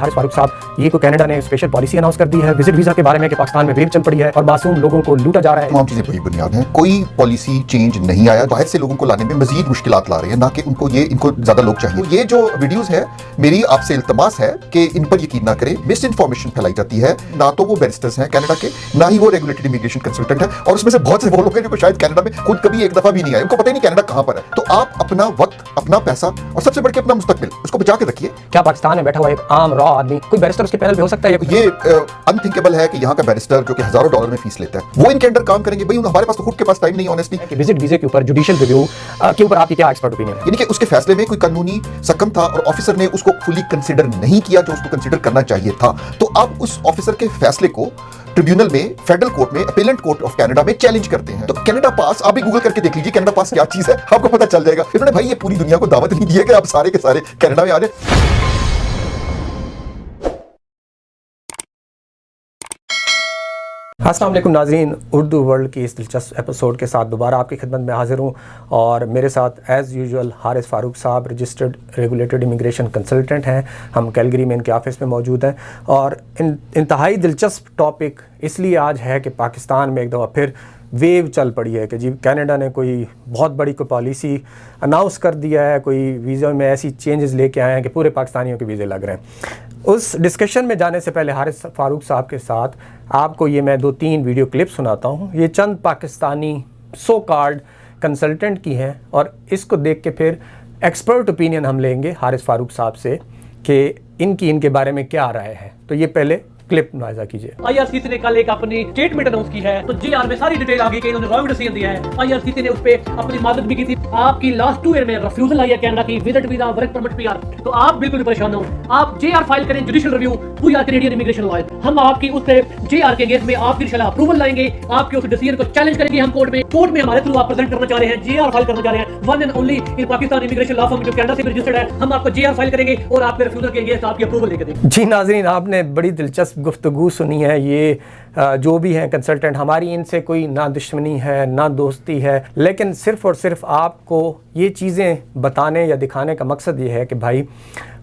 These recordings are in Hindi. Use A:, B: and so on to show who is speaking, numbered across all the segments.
A: हारिस फारूक साहब, ये को कनाडा ने स्पेशल पॉलिसी अनाउंस कर दी है विजिट वीजा के बारे में कि पाकिस्तान में वेव चल पड़ी है और मासूम लोगों को लूटा जा रहा है।
B: तमाम चीजें वही बुनियाद हैं, कोई पॉलिसी चेंज नहीं आया। बाहर से लोगों को लाने में मजीद मुश्किलात ला रहे हैं, ना कि इनको ज्यादा लोग चाहिए। ये जो वीडियोस है, मेरी आपसे इल्तमास है कि इन पर यकीन ना करें। मिस इन्फॉर्मेशन फैलाई जाती है। ना तो वो बैरिस्टर्स हैं कनाडा के, ना ही वो रेगुलेटेड इमिग्रेशन कंसल्टेंट है, और उसमें से बहुत से वो लोग हैं जो शायद कनाडा में खुद कभी एक दफा भी नहीं आए, उनको पता ही नहीं कनाडा कहां पर है। तो आप अपना वक्त, अपना पैसा और सबसे बढ़ के अपना मुस्तकबिल उसको बचा के रखिए।
A: क्या पाकिस्तान में बैठा हुआ एक आम रॉ आदमी कोई बैरिस्टर उसके पैनल पे हो सकता है?
B: ये अनथिंकेबल है कि यहाँ का बैरिस्टर जो कि हजारों डॉलर में फीस लेता है वो इनके अंडर काम करेंगे। भाई हमारे पास तो खुद के पास टाइम नहीं है ऑनेस्टली।
A: विजिट वीजे के ऊपर जुडिशियल रिव्यू के ऊपर आपकी क्या एक्सपर्ट ओपिनियन है?
B: यानी कि उसके फैसले में कोई कानूनी सकम था और ऑफिसर ने उसको फुली कंसीडर नहीं किया जो उसको कंसीडर करना चाहिए था। तो आप उस ऑफिसर के फैसले को ट्रिब्यूनल में, फेडरल कोर्ट में, अपीलेंट कोर्ट ऑफ कनाडा में चैलेंज करते हैं। तो कनाडा पास आप भी गूगल करके देख लीजिए कनाडा पास क्या चीज है, आपको पता चल जाएगा। इन्होंने भाई ये पूरी दुनिया को दावत नहीं दी है कि आप सारे के सारे कनाडा में आ जाए।
A: अस्सलाम वालेकुम नाज़रीन, उर्दू वर्ल्ड की इस दिलचस्प एपिसोड के साथ दोबारा आपकी खिदमत में हाजिर हूँ और मेरे साथ एज़ यूजुअल हारिस फारूक साहब रजिस्टर्ड रेगुलेटेड इमिग्रेशन कंसल्टेंट हैं। हम कैलगरी में इनके ऑफिस में मौजूद हैं और इंतहाई दिलचस्प टॉपिक इसलिए आज है कि पाकिस्तान में एक दफ़ा फिर वेव चल पड़ी है कि जी कनाडा ने कोई बहुत बड़ी कोई पॉलिसी अनाउंस कर दिया है, कोई वीज़ा में ऐसी चेंजेस लेके आए हैं कि पूरे पाकिस्तानियों के वीज़े लग रहे हैं। उस डिस्कशन में जाने से पहले हारिस फारूक साहब के साथ आपको ये मैं 2-3 वीडियो क्लिप सुनाता हूँ। ये चंद पाकिस्तानी सो कॉल्ड कंसल्टेंट की हैं और इसको देख के फिर एक्सपर्ट ओपिनियन हम लेंगे हारिस फारूक साहब से कि इनके बारे में क्या राय है। तो ये पहले क्लिप मुलाहिजा कीजिए।
C: आईआरसीसी ने कल एक अपनी स्टेटमेंट अनाउंस की है, तो जेआर में सारी डिटेल आ गई कि इन्होंने रॉन्ग डिसीजन दिया है। आईआरसीसी ने उस पे अपनी मदद भी की थी। आपकी लास्ट 2 ईयर में रिफ्यूजल आई है कनाडा की, visit visa, work permit, PR. तो आप बिल्कुल परेशान हो, आप जेआर फाइल करें, judicial review, we are Canadian immigration lawyer. हम आपकी उस जेआर के केस में आपकी इंशाल्लाह अप्रूवल लाएंगे, आपके उस डिसीजन को चैलेंज करेंगे हम कोर्ट में हमारे थ्रू आप प्रेजेंट करना चाह रहे हैं, जेआर फाइल करना चाह रहे हैं, one and only in Pakistan immigration law firm जो कनाडा से रजिस्टर्ड है। हम आपको जेआर फाइल करेंगे और आपके रिफ्यूजल के अगेंस्ट आपकी अप्रूवल लेके देंगे।
A: जी नाज़रीन, आपने बड़ी दिलचस्प गुफ्तगू सुनी है। ये जो भी हैं कंसल्टेंट, हमारी इनसे कोई ना दुश्मनी है ना दोस्ती है, लेकिन सिर्फ़ और सिर्फ आपको ये चीज़ें बताने या दिखाने का मकसद ये है कि भाई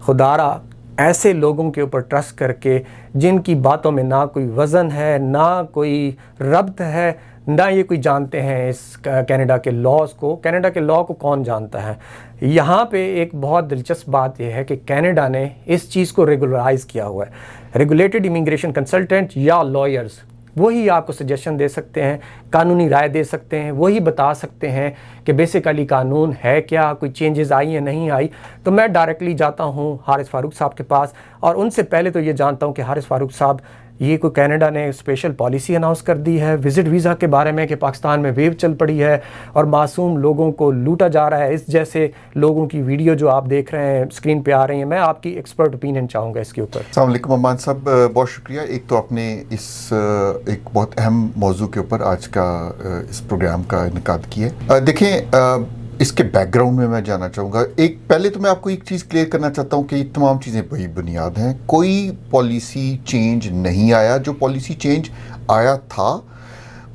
A: खुदारा ऐसे लोगों के ऊपर ट्रस्ट करके जिनकी बातों में ना कोई वज़न है, ना कोई रब्त है, ना ये कोई जानते हैं इस कनाडा के लॉज को। कनाडा के लॉ को कौन जानता है? यहाँ पे एक बहुत दिलचस्प बात यह है कि कनाडा ने इस चीज़ को रेगुलराइज़ किया हुआ है। रेगुलेटेड इमिग्रेशन कंसल्टेंट या लॉयर्स वही आपको सजेशन दे सकते हैं, कानूनी राय दे सकते हैं, वही बता सकते हैं कि बेसिकली कानून है क्या, कोई चेंजेस आई या नहीं आई। तो मैं डायरेक्टली जाता हूँ हारिस फारूक साहब के पास और उनसे पहले तो ये जानता हूँ कि हारिस फारूक साहब, ये कोई कनाडा ने स्पेशल पॉलिसी अनाउंस कर दी है विजिट वीज़ा के बारे में कि पाकिस्तान में वेव चल पड़ी है और मासूम लोगों को लूटा जा रहा है। इस जैसे लोगों की वीडियो जो आप देख रहे हैं स्क्रीन पे आ रही है, मैं आपकी एक्सपर्ट ओपिनियन चाहूँगा इसके ऊपर।
B: अस्सलाम वालेकुम अमान साहब, बहुत शुक्रिया। एक तो आपने इस एक बहुत अहम मौजू के ऊपर आज का इस प्रोग्राम का इनकाद किया। देखें, इसके बैकग्राउंड में मैं जानना चाहूँगा। एक पहले तो मैं आपको एक चीज़ क्लियर करना चाहता हूँ कि ये तमाम चीज़ें वही बुनियाद हैं, कोई पॉलिसी चेंज नहीं आया। जो पॉलिसी चेंज आया था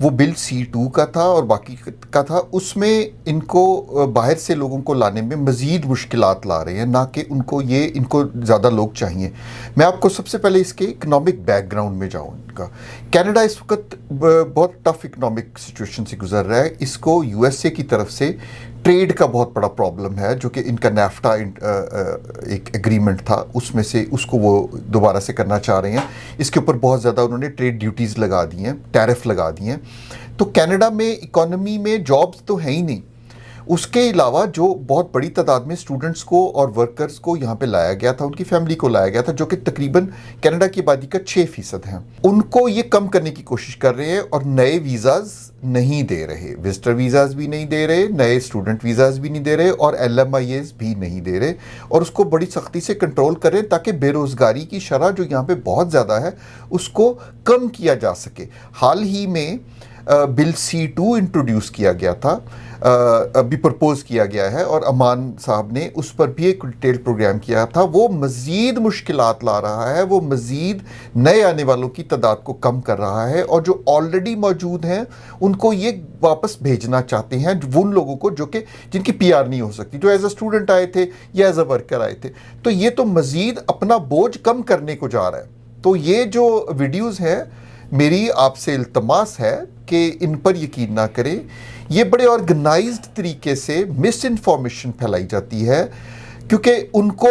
B: वो बिल C2 का था और बाकी का था। उसमें इनको बाहर से लोगों को लाने में मज़ीद मुश्किलात ला रहे हैं, ना कि इनको ज़्यादा लोग चाहिए। मैं आपको सबसे पहले इसके इकनॉमिक बैकग्राउंड में जाऊँ। इनका कनाडा इस वक्त बहुत टफ इकनॉमिक सिचुएशन से गुजर रहा है। इसको USA की तरफ से ट्रेड का बहुत बड़ा प्रॉब्लम है, जो कि इनका NAFTA एक एग्रीमेंट था, उसमें से उसको वो दोबारा से करना चाह रहे हैं। इसके ऊपर बहुत ज़्यादा उन्होंने ट्रेड ड्यूटीज़ लगा दी हैं, टैरिफ लगा दिए हैं। तो कनाडा में इकॉनमी में जॉब्स तो है ही नहीं, उसके अलावा जो बहुत बड़ी तादाद में स्टूडेंट्स को और वर्कर्स को यहाँ पे लाया गया था, उनकी फैमिली को लाया गया था, जो कि तकरीबन कनाडा की आबादी का 6% हैं, उनको ये कम करने की कोशिश कर रहे हैं और नए वीज़ाज़ नहीं दे रहे, विजिटर वीज़ाज़ भी नहीं दे रहे, नए स्टूडेंट वीज़ाज़ भी नहीं दे रहे और LMIAs भी नहीं दे रहे, और उसको बड़ी सख्ती से कंट्रोल कर रहे हैं ताकि बेरोज़गारी की शरह जो यहाँ पे बहुत ज़्यादा है उसको कम किया जा सके। हाल ही में बिल C2 इंट्रोड्यूस किया गया था, अभी प्रपोज किया गया है और अमान साहब ने उस पर भी एक डिटेल प्रोग्राम किया था। वो मज़ीद मुश्किलात ला रहा है, वो मज़ीद नए आने वालों की तादाद को कम कर रहा है और जो ऑलरेडी मौजूद हैं उनको ये वापस भेजना चाहते हैं, उन लोगों को जो कि जिनकी PR नहीं हो सकती, जो एज अ स्टूडेंट आए थे या एज अ वर्कर आए थे। तो ये तो मज़ीद अपना बोझ कम करने को जा रहा है। तो ये जो वीडियोज़ हैं, मेरी आपसे इल्तमास है कि इन पर यकीन ना करें। ये बड़े ऑर्गेनाइज्ड तरीके से मिस इन्फॉर्मेशन फैलाई जाती है, क्योंकि उनको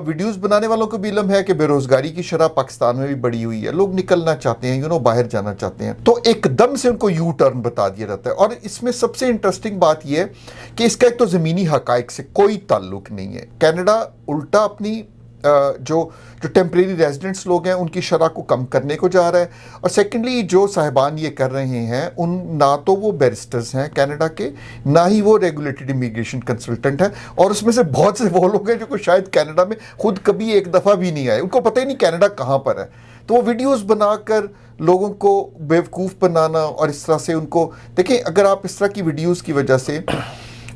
B: वीडियोस बनाने वालों को भी इल्म है कि बेरोजगारी की शरह पाकिस्तान में भी बढ़ी हुई है, लोग निकलना चाहते हैं, बाहर जाना चाहते हैं, तो एकदम से उनको यू टर्न बता दिया जाता है। और इसमें सबसे इंटरेस्टिंग बात यह है कि इसका एक तो ज़मीनी हकाइक से कोई ताल्लुक नहीं है। कनाडा उल्टा अपनी जो टेम्परेरी रेजिडेंट्स लोग हैं उनकी शरह को कम करने को जा रहा है। और सेकेंडली जो साहिबान ये कर रहे हैं, उन ना तो वो बैरिस्टर्स हैं कनाडा के, ना ही वो रेगुलेटेड इमिग्रेशन कंसल्टेंट हैं, और उसमें से बहुत से वो लोग हैं जो शायद कनाडा में खुद कभी एक दफ़ा भी नहीं आए, उनको पता ही नहीं कनाडा कहाँ पर है। तो वो वीडियोस बनाकर लोगों को बेवकूफ़ बनाना और इस तरह से उनको देखें, अगर आप इस तरह की वीडियोस की वजह से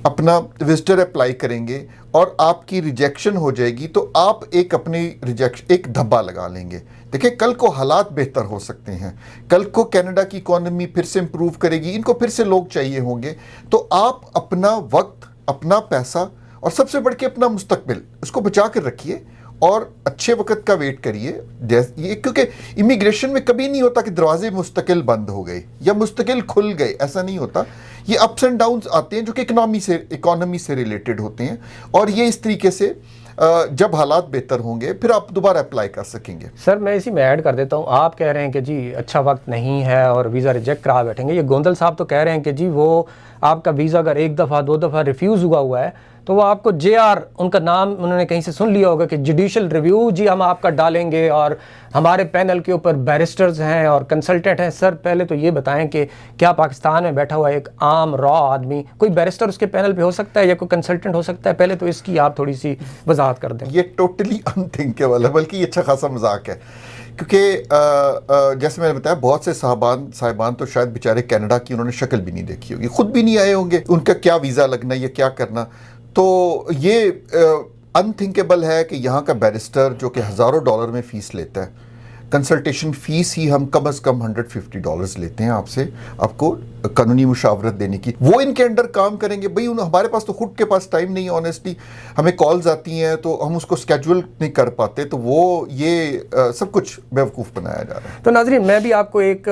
B: अपना विजिटर अप्लाई करेंगे और आपकी रिजेक्शन हो जाएगी, तो आप एक अपनी रिजेक्शन एक धब्बा लगा लेंगे। देखिए, कल को हालात बेहतर हो सकते हैं, कल को कनाडा की इकॉनमी फिर से इम्प्रूव करेगी, इनको फिर से लोग चाहिए होंगे, तो आप अपना वक्त, अपना पैसा और सबसे बढ़ के अपना मुस्तकबिल उसको बचा कर रखिए और अच्छे वक्त का वेट करिए। ये क्योंकि इमिग्रेशन में कभी नहीं होता कि दरवाजे मुस्तकिल बंद हो गए या मुस्तकिल खुल गए, ऐसा नहीं होता। ये अप्स एंड डाउन्स आते हैं जो कि इकोनॉमी से रिलेटेड होते हैं, और ये इस तरीके से जब हालात बेहतर होंगे फिर आप दोबारा अप्लाई कर सकेंगे।
A: सर, मैं इसी में ऐड कर देता हूँ, आप कह रहे हैं कि जी अच्छा वक्त नहीं है और वीज़ा रिजेक्ट करा बैठेंगे। ये गोंदल साहब तो कह रहे हैं कि जी वो आपका वीज़ा अगर एक दफ़ा दो दफ़ा रिफ्यूज़ हुआ है तो वो आपको JR, उनका नाम उन्होंने कहीं से सुन लिया होगा कि जुडिशल रिव्यू जी हम आपका डालेंगे और हमारे पैनल के ऊपर बैरिस्टर्स हैं और कंसल्टेंट हैं। सर, पहले तो ये बताएं कि क्या पाकिस्तान में बैठा हुआ एक आम रॉ आदमी, कोई बैरिस्टर उसके पैनल पे हो सकता है या कोई कंसल्टेंट हो सकता है? पहले तो इसकी आप थोड़ी सी वजाहत कर दें।
B: ये टोटली अनथिंकेबल है, बल्कि ये अच्छा खासा मजाक है, क्योंकि जैसे मैंने बताया, बहुत से साहिबान तो शायद बेचारे कनाडा की उन्होंने शक्ल भी नहीं देखी होगी, खुद भी नहीं आए होंगे, उनका क्या वीज़ा लगना या क्या करना। तो ये अनथिंकेबल है कि यहाँ का बैरिस्टर जो कि हज़ारों डॉलर में फ़ीस लेता है, कंसल्टेशन फ़ीस ही हम कम से कम $150 लेते हैं आपसे, आपको कानूनी मुशावरत देने की, वो इनके अंडर काम करेंगे। भाई हमारे पास तो खुद के पास टाइम नहीं है, ऑनेस्टली हमें कॉल्स आती हैं तो हम उसको स्केड्यूल नहीं कर पाते, तो वो ये सब कुछ बेवकूफ़ बनाया जा रहा है।
A: तो नाज़रीन, मैं भी आपको एक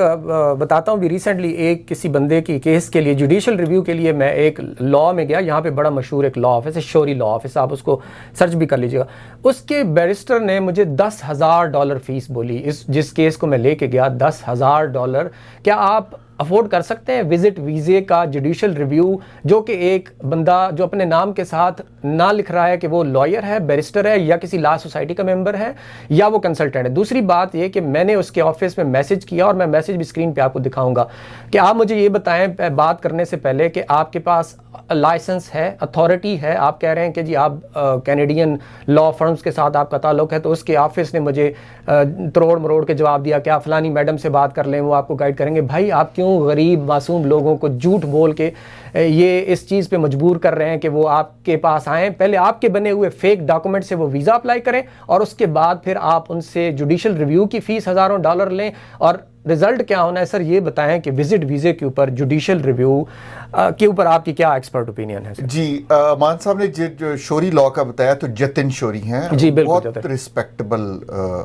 A: बताता हूँ भी, रिसेंटली एक किसी बंदे की केस के लिए जुडिशल रिव्यू के लिए मैं एक लॉ में गया, यहाँ पे बड़ा मशहूर एक लॉ ऑफिस है, शोरी लॉ ऑफिस, आप उसको सर्च भी कर लीजिएगा। उसके बैरिस्टर ने मुझे $10,000 फीस बोली, जिस केस को मैं लेके गया। $10,000। क्या आप अफोर्ड कर सकते हैं विजिट वीज़े का जुडिशल रिव्यू, जो कि एक बंदा जो अपने नाम के साथ ना लिख रहा है कि वो लॉयर है, बैरिस्टर है, या किसी लॉ सोसाइटी का मेंबर है, या वो कंसल्टेंट है? दूसरी बात ये कि मैंने उसके ऑफिस में मैसेज किया, और मैं मैसेज भी स्क्रीन पे आपको दिखाऊंगा, कि आप मुझे ये बताएं बात करने से पहले कि आपके पास लाइसेंस है, अथॉरिटी है। आप कह रहे हैं कि जी आप कैनेडियन लॉ फर्म्स के साथ आपका ताल्लुक है, तो उसके ऑफिस ने मुझे तरोड़ मरोड़ के जवाब दिया कि आप फलानी मैडम से बात कर लें, वो आपको गाइड करेंगे। भाई, आप क्यों गरीब मासूम लोगों को झूठ बोल के ये इस चीज़ पे मजबूर कर रहे हैं कि वो आपके पास आएँ? पहले आपके बने हुए फेक डॉक्यूमेंट से वो वीज़ा अप्लाई करें, और उसके बाद फिर आप उनसे जुडिशल रिव्यू की फ़ीस हज़ारों डॉलर लें, और रिजल्ट क्या होना है? सर, ये बताएं कि विजिट वीज़े के ऊपर, जुडिशल रिव्यू के ऊपर आपकी क्या एक्सपर्ट ओपिनियन है?
B: जी, मान साहब ने जो शोरी लॉ का बताया, तो जतिन शोरी हैं
A: जी, बिल्कुल,
B: बहुत रिस्पेक्टेबल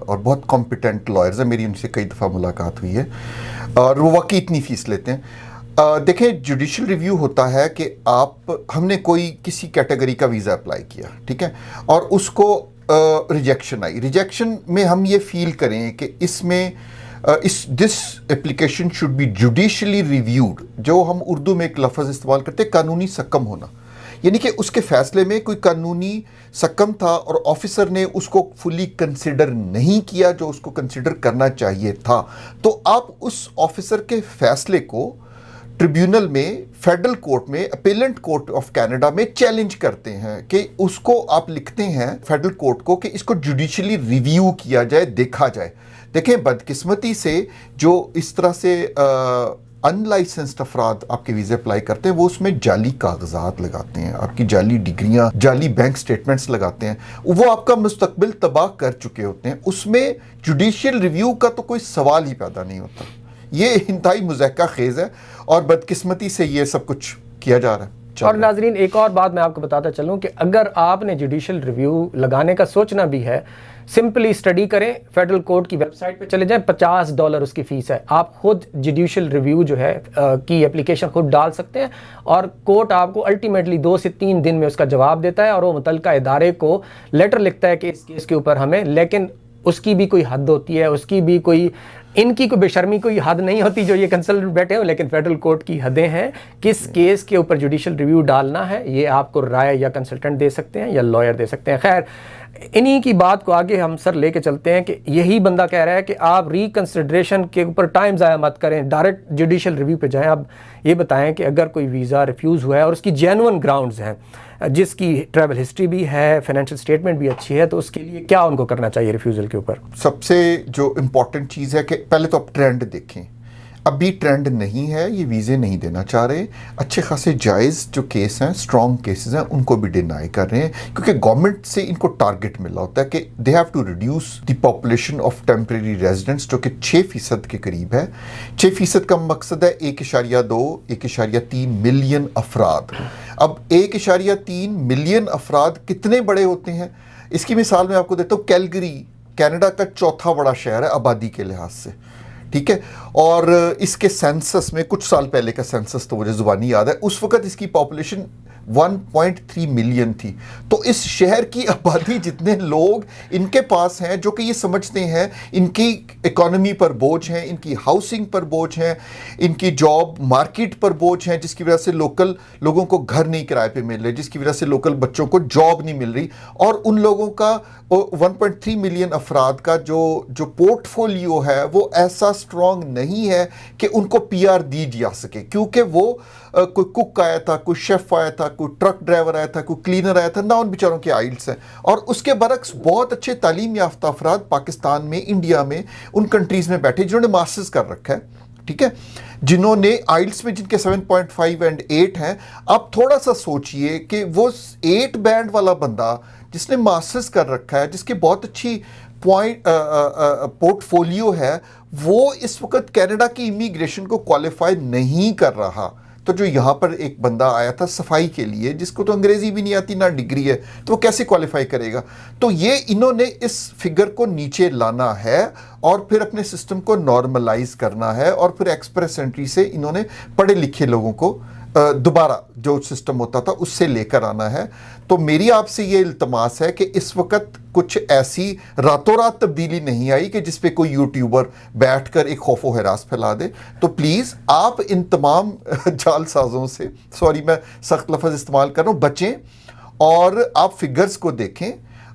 B: और बहुत कॉम्पिटेंट लॉयर्स हैं, मेरी उनसे कई दफ़ा मुलाकात हुई है, और वो वाकई इतनी फ़ीस लेते हैं। देखें, जुडिशल रिव्यू होता है कि हमने कोई किसी कैटेगरी का वीज़ा अप्लाई किया, ठीक है, और उसको रिजेक्शन आई। रिजेक्शन में हम ये फील करें कि इसमें this application should be judicially reviewed, जो हम उर्दू में एक लफ्ज़ इस्तेमाल करते हैं, कानूनी सकम होना, यानी कि उसके फैसले में कोई कानूनी सकम था और ऑफिसर ने उसको फुली कंसिडर नहीं किया जो उसको कंसिडर करना चाहिए था। तो आप उस ऑफिसर के फैसले को ट्रिब्यूनल में, फेडरल कोर्ट में, अपीलेंट कोर्ट ऑफ कनाडा में चैलेंज करते हैं कि उसको आप लिखते हैं फेडरल कोर्ट को कि इसको जुडिशली रिव्यू किया जाए, देखा जाए। देखें, बदकिस्मती से जो इस तरह से अनलाइसेंस्ड अफराद आपके वीज़े अप्लाई करते हैं, वो उसमें जाली कागजात लगाते हैं, आपकी जाली डिग्रियां, जाली बैंक स्टेटमेंट्स लगाते हैं, वो आपका मुस्तकबिल तबाह कर चुके होते हैं। उसमें जुडिशियल रिव्यू का तो कोई सवाल ही पैदा नहीं होता। ये इंतहाई मुज़हका खेज़ है और बदकिस्मती से ये सब कुछ किया जा रहा है।
A: और नाजरीन, एक और बात मैं आपको बताता चलूं कि अगर आपने जुडिशियल रिव्यू लगाने का सोचना भी है, सिंपली स्टडी करें, फेडरल कोर्ट की वेबसाइट पे चले जाएं, $50 उसकी फ़ीस है। आप खुद जुडिशियल रिव्यू जो है की एप्लीकेशन खुद डाल सकते हैं और कोर्ट आपको अल्टीमेटली 2 से 3 दिन में उसका जवाब देता है और वो मुतल्लिका इदारे को लेटर लिखता है कि इस केस के ऊपर हमें, लेकिन उसकी भी कोई हद होती है, उसकी भी कोई, इनकी कोई बेशर्मी कोई हद नहीं होती जो ये कंसल्टेंट बैठे हो, लेकिन फेडरल कोर्ट की हदें हैं। किस केस के ऊपर जुडिशियल रिव्यू डालना है ये आपको राय या कंसल्टेंट दे सकते हैं या लॉयर दे सकते हैं। खैर, इन्हीं की बात को आगे हम सर लेके चलते हैं कि यही बंदा कह रहा है कि आप रिकंसिडरेशन के ऊपर टाइम ज़ाया मत करें, डायरेक्ट जुडिशियल रिव्यू पे जाएं। अब ये बताएं कि अगर कोई वीज़ा रिफ्यूज़ हुआ है और उसकी जेन्युइन ग्राउंड्स हैं, जिसकी ट्रैवल हिस्ट्री भी है, फाइनेंशियल स्टेटमेंट भी अच्छी है, तो उसके लिए क्या उनको करना चाहिए रिफ्यूज़ल के ऊपर?
B: सबसे जो इम्पॉर्टेंट चीज़ है कि पहले तो आप ट्रेंड देखें। अभी ट्रेंड नहीं है, ये वीज़े नहीं देना चाह रहे। अच्छे खासे जायज़ जो केस हैं, स्ट्रॉन्ग केसेस हैं, उनको भी डिनाई कर रहे हैं क्योंकि गवर्नमेंट से इनको टारगेट मिला होता है कि they have to reduce the population of temporary residents, जो कि 6% के करीब है। 6% का मकसद है 1.3 मिलियन अफराद। अब 1.3 मिलियन अफराद कितने बड़े होते हैं, इसकी मिसाल मैं आपको देता हूँ। कैलगरी कनाडा का चौथा बड़ा शहर है आबादी के लिहाज से, ठीक है। और इसके सेंसस में, कुछ साल पहले का सेंसस तो मुझे ज़ुबानी याद है, उस वक्त इसकी पॉपुलेशन 1.3 मिलियन थी। तो इस शहर की आबादी जितने लोग इनके पास हैं जो कि ये समझते हैं इनकी इकोनॉमी पर बोझ हैं, इनकी हाउसिंग पर बोझ हैं, इनकी जॉब मार्केट पर बोझ हैं, जिसकी वजह से लोकल लोगों को घर नहीं किराए पे मिल रहे, जिसकी वजह से लोकल बच्चों को जॉब नहीं मिल रही। और उन लोगों का 1.3 मिलियन अफराद का जो पोर्टफोलियो है वो ऐसा स्ट्रॉन्ग नहीं है कि उनको PR दी जा सके, क्योंकि वो कोई कुक आया था, कोई शेफ आया था, कोई ट्रक ड्राइवर आया था, कोई क्लीनर आया था ना, उन बेचारों के आइल्स हैं। और उसके बरक्स बहुत अच्छे तालीम याफ्ता अफराद पाकिस्तान में, इंडिया में, उन कंट्रीज़ में बैठे जिन्होंने मास्टर्स कर रखा है, ठीक है, जिन्होंने आइल्स में जिनके 7.5 और 8 हैं। अब थोड़ा सा सोचिए कि वो 8 बैंड वाला बंदा जिसने मास्टर्स कर रखा है, जिसकी बहुत अच्छी पोर्टफोलियो है, वो इस वक्त कनाडा की इमिग्रेशन को क्वालिफाई नहीं कर रहा। तो जो यहाँ पर एक बंदा आया था सफाई के लिए, जिसको तो अंग्रेजी भी नहीं आती ना डिग्री है, तो वो कैसे क्वालिफाई करेगा? तो ये इन्होंने इस फिगर को नीचे लाना है और फिर अपने सिस्टम को नॉर्मलाइज करना है और फिर एक्सप्रेस एंट्री से इन्होंने पढ़े लिखे लोगों को दोबारा जो सिस्टम होता था उससे लेकर आना है। तो मेरी आपसे ये इल्तमास है कि इस वक्त कुछ ऐसी रातों रात तब्दीली नहीं आई कि जिस पे कोई यूट्यूबर बैठकर एक खौफ व हिरास फैला दे। तो प्लीज़ आप इन तमाम जालसाजों से, सॉरी मैं सख्त लफ्ज़ इस्तेमाल कर रहा हूँ, बचें और आप फिगर्स को देखें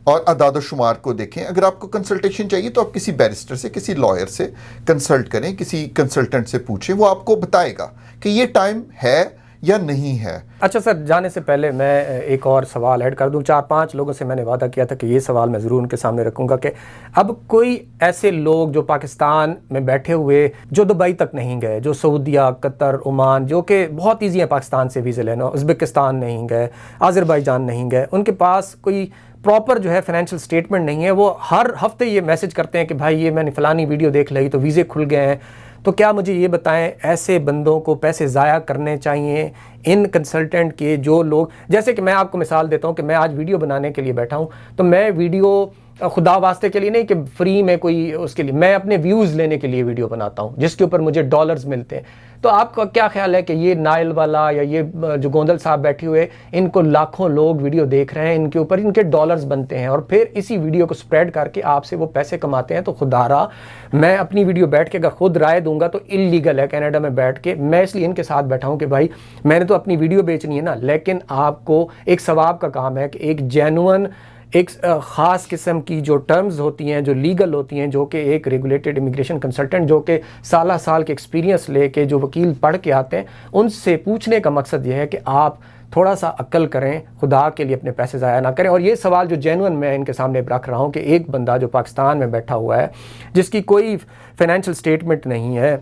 B: और अदाद शुमार को देखें। अगर आपको कंसल्टेशन चाहिए तो आप किसी बैरिस्टर से, किसी लॉयर से कंसल्ट करें, किसी कंसल्टेंट से पूछें, वो आपको बताएगा कि ये टाइम है या नहीं है।
A: अच्छा सर, जाने से पहले मैं एक और सवाल ऐड कर दूं। 4-5 लोगों से मैंने वादा किया था कि ये सवाल मैं ज़रूर उनके सामने रखूंगा कि अब कोई ऐसे लोग जो पाकिस्तान में बैठे हुए, जो दुबई तक नहीं गए, जो सऊदीया, कतर, ओमान, जो कि बहुत ईजी है पाकिस्तान से वीज़े लेना, उज़्बेकिस्तान नहीं गए, आज़रबाईजान नहीं गए, उनके पास कोई प्रॉपर जो है फाइनेंशियल स्टेटमेंट नहीं है, वो हर हफ्ते ये मैसेज करते हैं कि भाई ये मैंने फ़लानी वीडियो देख ली तो वीज़े खुल गए हैं। तो क्या मुझे ये बताएं, ऐसे बंदों को पैसे ज़ाया करने चाहिए इन कंसल्टेंट के, जो लोग, जैसे कि मैं आपको मिसाल देता हूं कि मैं आज वीडियो बनाने के लिए बैठा हूं, तो मैं वीडियो खुदा वास्ते के लिए नहीं कि फ्री में कोई उसके लिए, मैं अपने व्यूज़ लेने के लिए वीडियो बनाता हूं जिसके ऊपर मुझे डॉलर्स मिलते हैं। तो आपका क्या ख्याल है कि ये नाइल वाला या ये जो गोंदल साहब बैठे हुए, इनको लाखों लोग वीडियो देख रहे हैं, इनके ऊपर इनके डॉलर्स बनते हैं और फिर इसी वीडियो को स्प्रेड करके आपसे वो पैसे कमाते हैं। तो खुदारा, मैं अपनी वीडियो बैठ के अगर खुद राय दूंगा तो इलीगल है कनाडा में बैठ के। मैं इसलिए इनके साथ बैठा हूं कि भाई मैंने तो अपनी वीडियो बेचनी है ना, लेकिन आपको एक सवाब का काम है कि एक जेन्युइन, एक ख़ास किस्म की जो टर्म्स होती हैं, जो लीगल होती हैं, जो कि एक रेगुलेटेड इमिग्रेशन कंसल्टेंट जो कि साल के एक्सपीरियंस लेके जो वकील पढ़ के आते हैं, उनसे पूछने का मकसद ये है कि आप थोड़ा सा अक्ल करें, खुदा के लिए अपने पैसे ज़ाया ना करें। और ये सवाल जो जेन्युइन मैं इनके सामने रख रहा हूँ कि एक बंदा जो पाकिस्तान में बैठा हुआ है, जिसकी कोई फाइनेंशियल स्टेटमेंट नहीं है,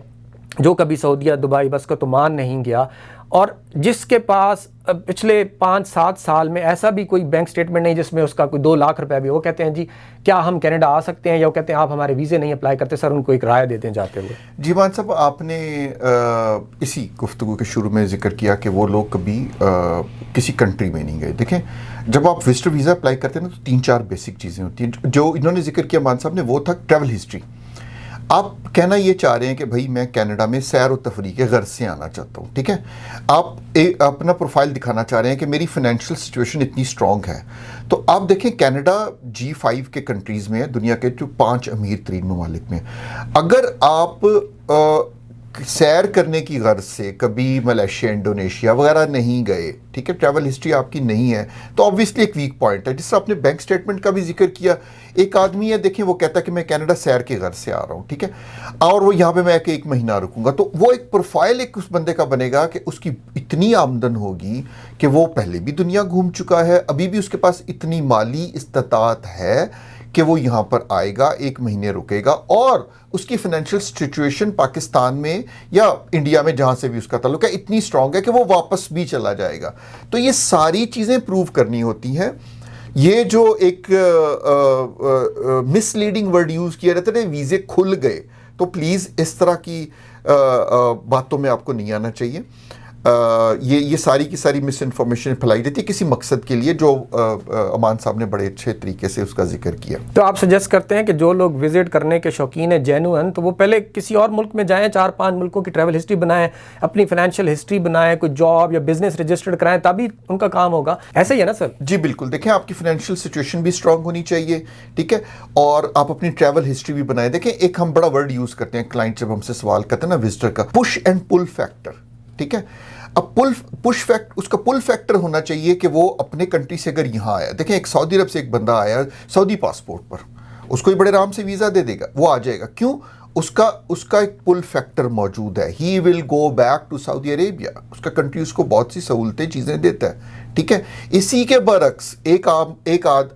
A: जो कभी सऊदीया दुबई बस को तो मान नहीं गया, और जिसके पास पिछले 5-7 साल में ऐसा भी कोई बैंक स्टेटमेंट नहीं जिसमें उसका कोई 2 लाख रुपए भी, वो कहते हैं जी क्या हम कनाडा आ सकते हैं, या वो कहते हैं आप हमारे वीज़े नहीं अप्लाई करते सर, उनको एक राय देते हैं जाते हुए।
B: जी मान साहब, आपने इसी गुफ्तगू के शुरू में जिक्र किया कि वो लोग कभी किसी कंट्री में नहीं गए। देखें, जब आप विजिटर वीज़ा अप्लाई करते हैं ना, तो 3-4 बेसिक चीज़ें होती हैं। जो इन्होंने जिक्र किया मान साहब ने, वो था ट्रैवल हिस्ट्री। आप कहना ये चाह रहे हैं कि भाई मैं कनाडा में सैर व तफरी के गर्ज से आना चाहता हूँ, ठीक है। आप अपना प्रोफाइल दिखाना चाह रहे हैं कि मेरी फाइनेंशियल सिचुएशन इतनी स्ट्रॉन्ग है। तो आप देखें, कनाडा G5 के कंट्रीज़ में है, दुनिया के जो 5 अमीर तरीन ममालिक में। अगर आप सैर करने की गर्ज से कभी मलेशिया, इंडोनेशिया वगैरह नहीं गए, ठीक है, ट्रैवल हिस्ट्री आपकी नहीं है, तो ऑब्वियसली एक वीक पॉइंट है। जिससे आपने बैंक स्टेटमेंट का भी जिक्र किया, एक आदमी है देखें, वो कहता है कि मैं कनाडा सैर के गर्ज से आ रहा हूँ, ठीक है, और वो यहाँ पे मैं एक महीना रुकूंगा, तो वो एक प्रोफाइल एक उस बंदे का बनेगा कि उसकी इतनी आमदन होगी कि वो पहले भी दुनिया घूम चुका है, अभी भी उसके पास इतनी माली इस्तात है कि वो यहाँ पर आएगा, 1 महीने रुकेगा, और उसकी फाइनेंशियल सिचुएशन पाकिस्तान में या इंडिया में जहाँ से भी उसका ताल्लुक है इतनी स्ट्रांग है कि वो वापस भी चला जाएगा। तो ये सारी चीज़ें प्रूव करनी होती हैं। ये जो एक मिसलीडिंग वर्ड यूज़ किया रहता है, वीज़े खुल गए, तो प्लीज़ इस तरह की बातों में आपको नहीं आना चाहिए। ये सारी की सारी मिस इन्फॉर्मेशन फैलाई जाती है किसी मकसद के लिए, जो अमान साहब ने बड़े अच्छे तरीके से उसका जिक्र किया।
A: तो आप सजेस्ट करते हैं कि जो लोग विजिट करने के शौकीन है जेन्युइन, तो वो पहले किसी और मुल्क में जाएं, 4-5 मुल्कों की ट्रैवल हिस्ट्री बनाएं, अपनी फाइनेंशियल हिस्ट्री बनाएं, कोई जॉब या बिजनेस रजिस्टर्ड कराएं, तभी उनका काम होगा। ऐसे ही है ना सर?
B: जी बिल्कुल। देखें, आपकी फाइनेंशियल सिचुएशन भी स्ट्रांग होनी चाहिए, ठीक है, और आप अपनी ट्रैवल हिस्ट्री भी बनाएं। देखें, एक हम बड़ा वर्ड यूज़ करते हैं क्लाइंट जब हमसे सवाल करते हैं ना विजिटर का, पुश एंड पुल फैक्टर, ठीक है। अब उसका पुल फैक्टर होना चाहिए कि वो अपने कंट्री से अगर यहाँ आया, देखें एक सऊदी अरब से एक बंदा आया सऊदी पासपोर्ट पर, उसको ही बड़े आराम से वीज़ा दे देगा, वो आ जाएगा। क्यों? उसका एक पुल फैक्टर मौजूद है। He will go back to Saudi Arabia, उसका कंट्री उसको बहुत सी सहूलतें चीज़ें देता है, ठीक है। इसी के बरक्स एक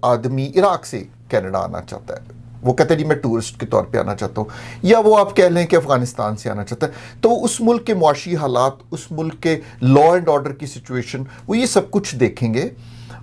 B: आदमी इराक से कनाडा आना चाहता है, वो कहते हैं जी मैं टूरिस्ट के तौर पे आना चाहता हूँ, या वो आप कह लें कि अफ़गानिस्तान से आना चाहता है, तो उस मुल्क के मुआशी हालात, उस मुल्क के लॉ एंड ऑर्डर की सिचुएशन, वो ये सब कुछ देखेंगे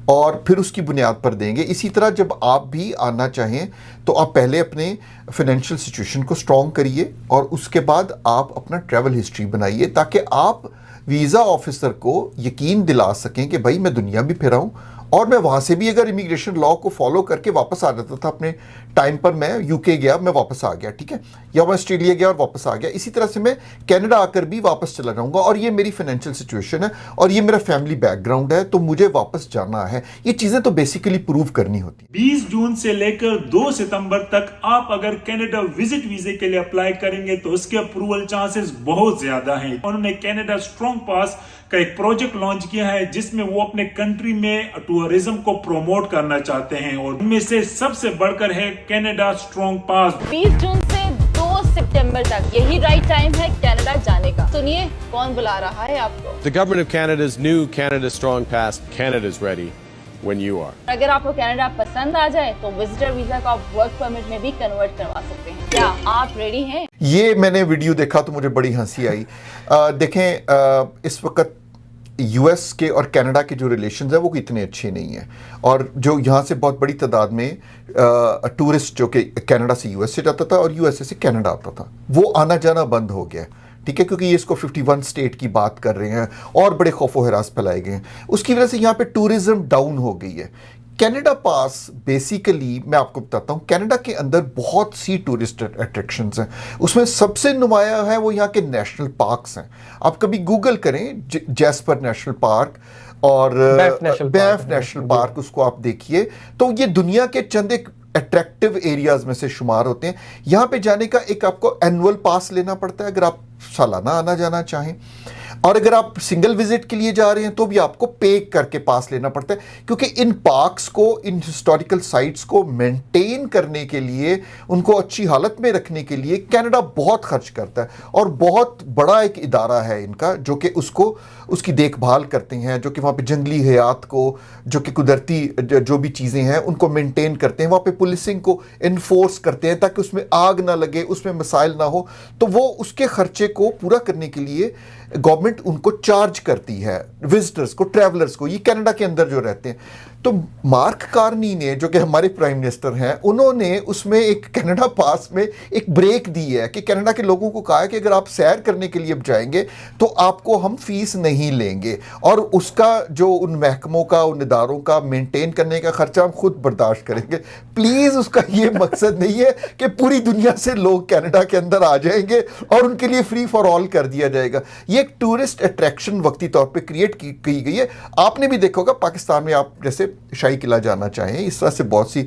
B: और फिर उसकी बुनियाद पर देंगे। इसी तरह जब आप भी आना चाहें तो आप पहले अपने फाइनेंशियल सिचुएशन को स्ट्रॉन्ग करिए और उसके बाद आप अपना ट्रैवल हिस्ट्री बनाइए, ताकि आप वीज़ा ऑफिसर को यकीन दिला सकें कि भाई मैं दुनिया भी फिरा हूँ, और मैं वहाँ से भी अगर इमिग्रेशन लॉ को फॉलो करके वापस आ जाता था अपने टाइम पर, मैं यूके गया मैं वापस आ गया, ठीक है, या मैं ऑस्ट्रेलिया गया और वापस आ गया, इसी तरह से मैं कनाडा आकर भी वापस चला जाऊँगा, और ये मेरी फाइनेंशियल सिचुएशन है और ये मेरा फैमिली बैकग्राउंड है, तो मुझे वापस जाना है। ये चीज़ें तो बेसिकली प्रूव करनी होती है।
D: 20 जून से लेकर 2 सितंबर तक आप अगर कनाडा विजिट वीजे के लिए अप्लाई करेंगे तो उसके अप्रूवल चांसेस बहुत ज्यादा हैं। उन्होंने कनाडा स्ट्रॉन्ग पास का एक प्रोजेक्ट लॉन्च किया है जिसमें वो अपने कंट्री में टूरिज्म को प्रमोट करना चाहते हैं, और उनमें से सबसे बढ़कर है कनाडा स्ट्रॉन्ग पास।
E: 20 जून से 2 सितंबर तक यही राइट टाइम है कनाडा जाने का। सुनिए कौन बुला रहा है आपको।
F: The government of Canada's new Canada Strong Pass. Canada's ready when you are.
E: अगर आपको कनाडा पसंद आ जाए तो विजिटर वीजा को आप वर्क परमिट में भी कन्वर्ट करवा सकते हैं। क्या आप रेडी हैं?
B: ये मैंने वीडियो देखा तो मुझे बड़ी हंसी आई। देखें, इस वक्त यूएस के और कनाडा के जो रिलेशंस हैं वो इतने अच्छे नहीं हैं, और जो यहाँ से बहुत बड़ी तादाद में टूरिस्ट जो कि कनाडा से यूएस से जाता था और यूएसए से कनाडा आता था, वो आना जाना बंद हो गया, ठीक है, क्योंकि ये इसको 51 स्टेट की बात कर रहे हैं और बड़े खौफ व हरास फैलाए गए हैं। उसकी वजह से यहाँ पे टूरिज्म डाउन हो गई है। कनाडा पास बेसिकली मैं आपको बताता हूँ, कनाडा के अंदर बहुत सी टूरिस्ट अट्रैक्शंस हैं, उसमें सबसे नुमाया है वो यहाँ के नेशनल पार्क्स हैं। आप कभी गूगल करें जैस्पर नेशनल पार्क और बैफ नेशनल पार्क, उसको आप देखिए तो ये दुनिया के चंद एक अट्रैक्टिव एरियाज में से शुमार होते हैं। यहाँ पे जाने का एक आपको एनुअल पास लेना पड़ता है अगर आप सालाना आना जाना चाहें। और अगर आप सिंगल विजिट के लिए जा रहे हैं तो भी आपको पे करके पास लेना पड़ता है, क्योंकि इन पार्क्स को, इन हिस्टोरिकल साइट्स को मेंटेन करने के लिए, उनको अच्छी हालत में रखने के लिए कनाडा बहुत खर्च करता है और बहुत बड़ा एक इदारा है इनका जो कि उसकी देखभाल करते हैं, जो कि वहाँ पे जंगली हयात को, जो कि कुदरती जो भी चीज़ें हैं उनको मेंटेन करते हैं, वहाँ पे पुलिसिंग को इन्फोर्स करते हैं ताकि उसमें आग ना लगे, उसमें मसाइल ना हो। तो वो उसके खर्चे को पूरा करने के लिए गवर्नमेंट उनको चार्ज करती है, विजिटर्स को, ट्रैवलर्स को, ये कनाडा के अंदर जो रहते हैं। तो मार्क कार्नी ने, जो कि हमारे प्राइम मिनिस्टर हैं, उन्होंने उसमें एक कनाडा पास में एक ब्रेक दी है कि कनाडा के लोगों को कहा है कि अगर आप सैर करने के लिए जाएंगे तो आपको हम फीस नहीं लेंगे और उसका जो उन महकमों का, उन इदारों का मेंटेन करने का खर्चा हम खुद बर्दाश्त करेंगे। प्लीज़ उसका ये मकसद नहीं है कि पूरी दुनिया से लोग कनाडा के अंदर आ जाएंगे और उनके लिए फ्री फॉर ऑल कर दिया जाएगा। ये एक टूरिस्ट अट्रैक्शन वक्ती तौर पे क्रिएट की गई है। आपने भी देखा होगा पाकिस्तान में, आप जैसे शाही किला जाना चाहें, इस तरह से बहुत सी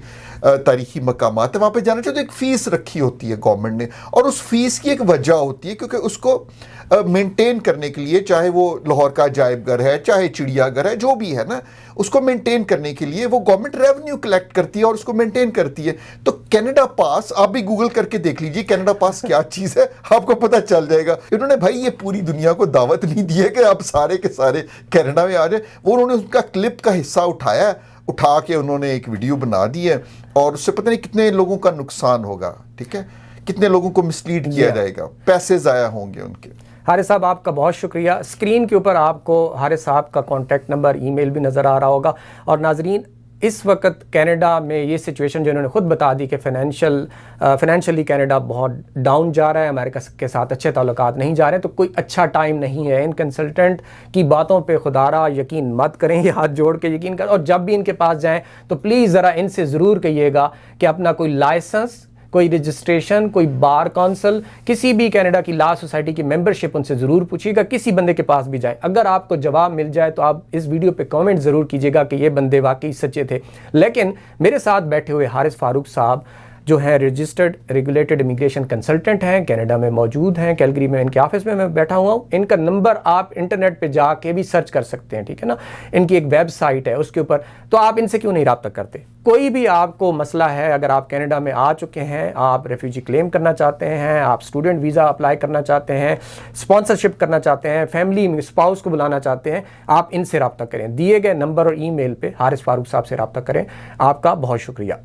B: तारीखी मकामात है, वहाँ पे जाना चाहे तो एक फ़ीस रखी होती है गवर्नमेंट ने, और उस फीस की एक वजह होती है क्योंकि उसको मेंटेन करने के लिए, चाहे वो लाहौर का अजायब घर है, चाहे चिड़ियाघर है, जो भी है ना, उसको मेंटेन करने के लिए वो गवर्नमेंट रेवेन्यू कलेक्ट करती है और उसको मेंटेन करती है। तो कनाडा पास आप भी गूगल करके देख लीजिए कनाडा पास क्या चीज़ है, आपको पता चल जाएगा। इन्होंने भाई ये पूरी दुनिया को दावत नहीं दी है कि आप सारे के सारे कनाडा में आ जाए। वो उन्होंने उसका क्लिप का हिस्सा उठाया, उठा के उन्होंने एक वीडियो बना दी है और उससे पता नहीं कितने लोगों का नुकसान होगा, ठीक है, कितने लोगों को मिसलीड किया जाएगा, पैसे ज़ाया होंगे उनके।
A: हारिस साहब आपका बहुत शुक्रिया। स्क्रीन के ऊपर आपको हारिस साहब का कॉन्टैक्ट नंबर, ईमेल भी नज़र आ रहा होगा। और नाजरीन, इस वक्त कनाडा में ये सिचुएशन जो इन्होंने खुद बता दी कि फाइनेंशियली कनाडा बहुत डाउन जा रहा है, अमेरिका के साथ अच्छे ताल्लुकात नहीं जा रहे हैं, तो कोई अच्छा टाइम नहीं है। इन कंसल्टेंट की बातों पे खुदारा यकीन मत करें, ये हाथ जोड़ के यकीन करें। और जब भी इनके पास जाएं तो प्लीज़ ज़रा इनसे ज़रूर कहिएगा कि अपना कोई लाइसेंस, कोई रजिस्ट्रेशन, कोई बार काउंसिल, किसी भी कनाडा की लॉ सोसाइटी की मेंबरशिप उनसे ज़रूर पूछिएगा। किसी बंदे के पास भी जाए, अगर आपको जवाब मिल जाए तो आप इस वीडियो पे कमेंट ज़रूर कीजिएगा कि ये बंदे वाकई सच्चे थे। लेकिन मेरे साथ बैठे हुए हारिस फारूक साहब जो हैं रजिस्टर्ड रेगुलेटेड इमिग्रेशन कंसल्टेंट हैं, कनाडा में मौजूद हैं, कैलगरी में इनके ऑफिस में मैं बैठा हुआ हूँ। इनका नंबर आप इंटरनेट पे जाके भी सर्च कर सकते हैं, ठीक है ना। इनकी एक वेबसाइट है उसके ऊपर, तो आप इनसे क्यों नहीं रब्ता करते। कोई भी आपको मसला है, अगर आप कनाडा में आ चुके हैं, आप रेफ्यूजी क्लेम करना चाहते हैं, आप स्टूडेंट वीज़ा अप्लाई करना चाहते हैं, स्पॉन्सरशिप करना चाहते हैं, फैमिली स्पाउस को बुलाना चाहते हैं, आप इनसे रब्ता करें। दिए गए नंबर और ईमेल पे हारिस फारूक साहब से रब्ता करें। आपका बहुत शुक्रिया।